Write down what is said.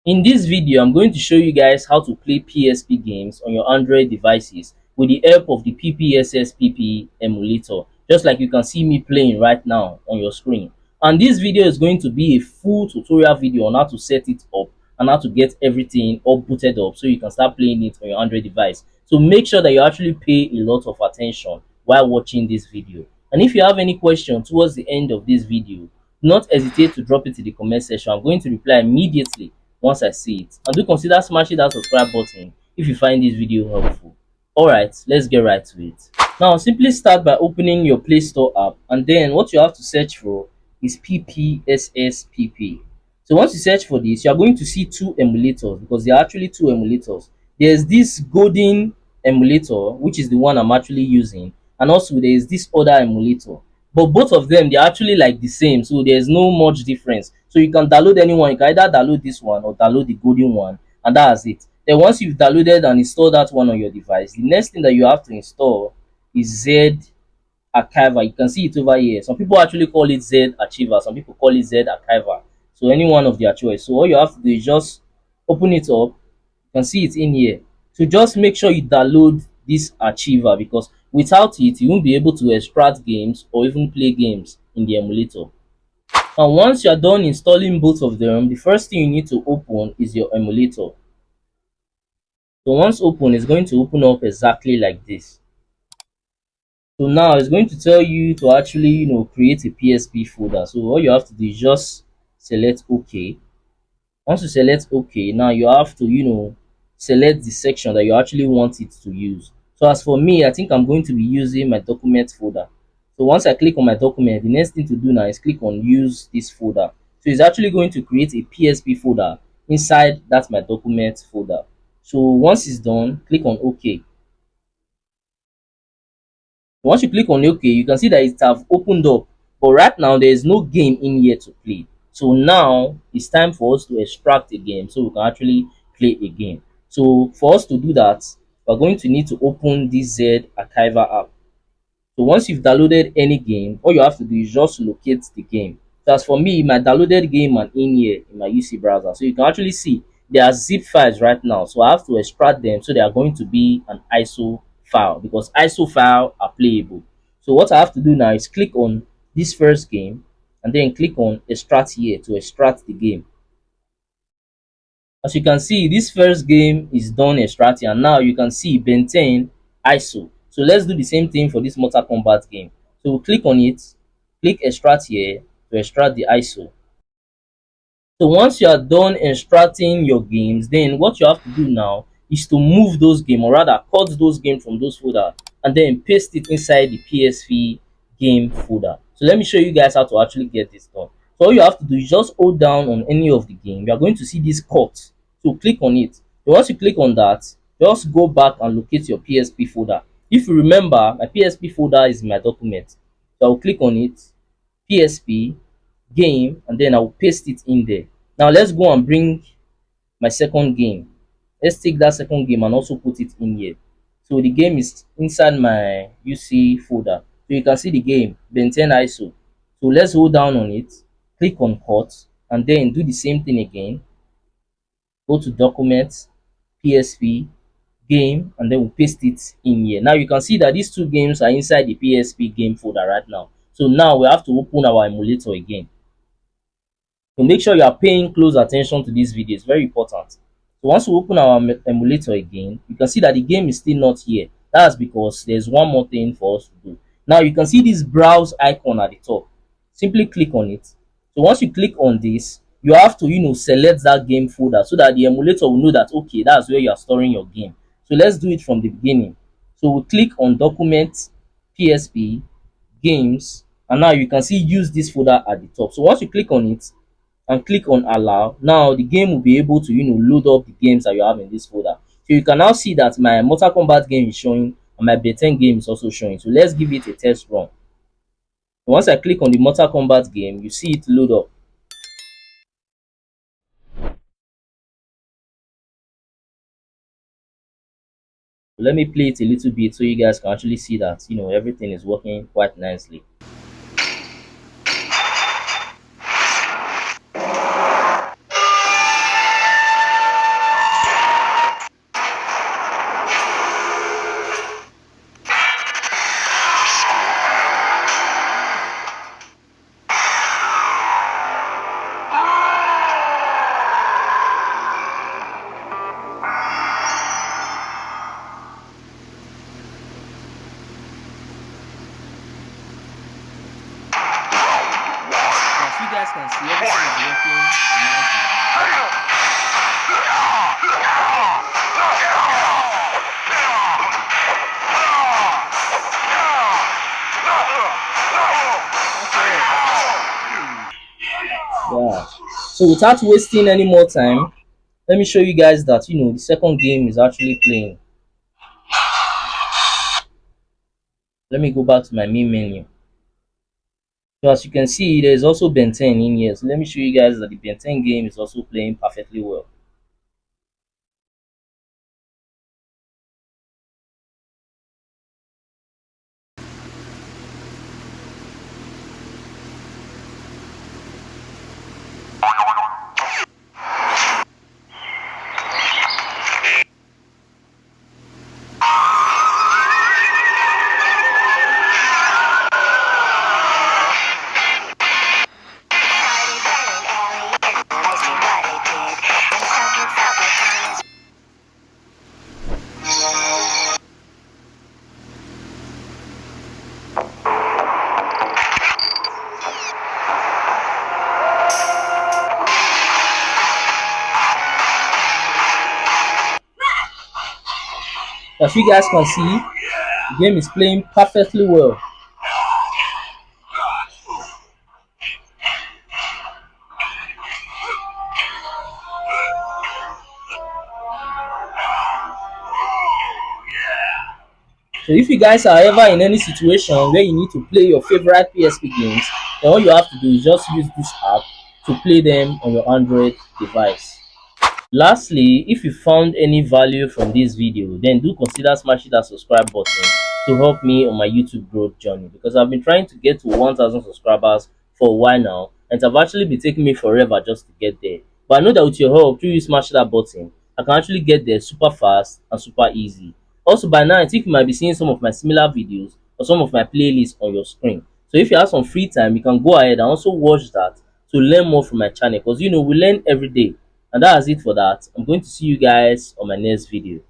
In this video, I'm going to show you guys how to play PSP games on your Android devices with the help of the PPSSPP emulator, just like you can see me playing right now on your screen. And this video is going to be a full tutorial video on how to set it up and how to get everything all booted up so you can start playing it on your Android device. So make sure that you actually pay a lot of attention while watching this video. And if you have any question towards the end of this video, do not hesitate to drop it in the comment section. I'm going to reply immediately once I see it. And do consider smashing that subscribe button if you find this video helpful. Alright, let's get right to it. Now simply start by opening your Play Store app, and then what you have to search for is PPSSPP. So once you search for this, you are going to see two emulators because there are actually two emulators. There's this golden emulator, which is the one I'm actually using, and also there is this other emulator. But both of them, they're actually like the same, so there's no much difference. So you can download anyone. You can either download this one or download the golden one, and that's it. Then once you've downloaded and installed that one on your device, the next thing that you have to install is Z Archiver. You can see it over here. Some people actually call it Z Archiver, some people call it Z Archiver. So any one of their choice. So all you have to do is just open it up. You can see it in here. So just make sure you download this Archiver, because without it you won't be able to extract games or even play games in the emulator. And once you're done installing both of them, the first thing you need to open is your emulator. So once open, it's going to open up exactly like this. So now it's going to tell you to actually, create a PSP folder. So all you have to do is just select OK. Once you select OK, now you have to, select the section that you actually want it to use. So as for me, I think I'm going to be using my document folder. So once I click on my document, the next thing to do now is click on use this folder. So it's actually going to create a PSP folder inside that my document folder. So once it's done, click on OK. Once you click on OK, you can see that it have opened up. But right now, there is no game in here to play. So now it's time for us to extract a game so we can actually play a game. So for us to do that, we're going to need to open this Z Archiver app. So once you've downloaded any game, all you have to do is just locate the game. So as for me, my downloaded game are in here in my UC browser. So you can actually see they are zip files right now. So I have to extract them, so they are going to be an ISO file because ISO file are playable. So what I have to do now is click on this first game and then click on extract here to extract the game. As you can see, this first game is done extracting, and now you can see Ben 10 ISO. So let's do the same thing for this Mortal Kombat game. So we'll click on it, click extract here to extract the ISO. So once you are done extracting your games, then what you have to do now is to move those games, or rather cut those games from those folder and then paste it inside the PSP game folder. So let me show you guys how to actually get this done. So all you have to do is just hold down on any of the game. You are going to see this cut. So click on it. So once you click on that, just go back and locate your PSP folder. If you remember, my PSP folder is my document. So I'll click on it, PSP game, and then I'll paste it in there. Now let's go and bring my second game. Let's take that second game and also put it in here. So the game is inside my UC folder. So you can see the game, Ben 10 ISO. So let's hold down on it, click on cut, and then do the same thing again. Go to documents, PSP, game, and then we'll paste it in here. Now you can see that these two games are inside the PSP game folder right now. So now we have to open our emulator again. So make sure you are paying close attention to this video. It's very important. So once we open our emulator again, you can see that the game is still not here. That's because there's one more thing for us to do. Now you can see this browse icon at the top. Simply click on it. So once you click on this, you have to select that game folder so that the emulator will know that okay, that's where you are storing your game. So let's do it from the beginning. So we'll click on document, PSP, games, and now you can see use this folder at the top. So once you click on it and click on allow, now the game will be able to load up the games that you have in this folder. So you can now see that my Mortal Kombat game is showing and my Ben game is also showing. So let's give it a test run. Once I click on the Mortal Kombat game, you see it load up. So let me play it a little bit so you guys can actually see that everything is working quite nicely. So without wasting any more time, let me show you guys that the second game is actually playing. Let me go back to my main menu. So as you can see, there's also Ben 10 in here. So let me show you guys that the Ben 10 game is also playing perfectly well. As you guys can see, the game is playing perfectly well. So if you guys are ever in any situation where you need to play your favorite PSP games, then all you have to do is just use this app to play them on your Android device. Lastly, if you found any value from this video, then do consider smashing that subscribe button to help me on my YouTube growth journey, because I've been trying to get to 1000 subscribers for a while now, and it have actually been taking me forever just to get there. But I know that with your help, through you smash that button, I can actually get there super fast and super easy. Also, by now, I think you might be seeing some of my similar videos or some of my playlists on your screen. So if you have some free time, you can go ahead and also watch that to learn more from my channel, because we learn every day. And that's it for that. I'm going to see you guys on my next video.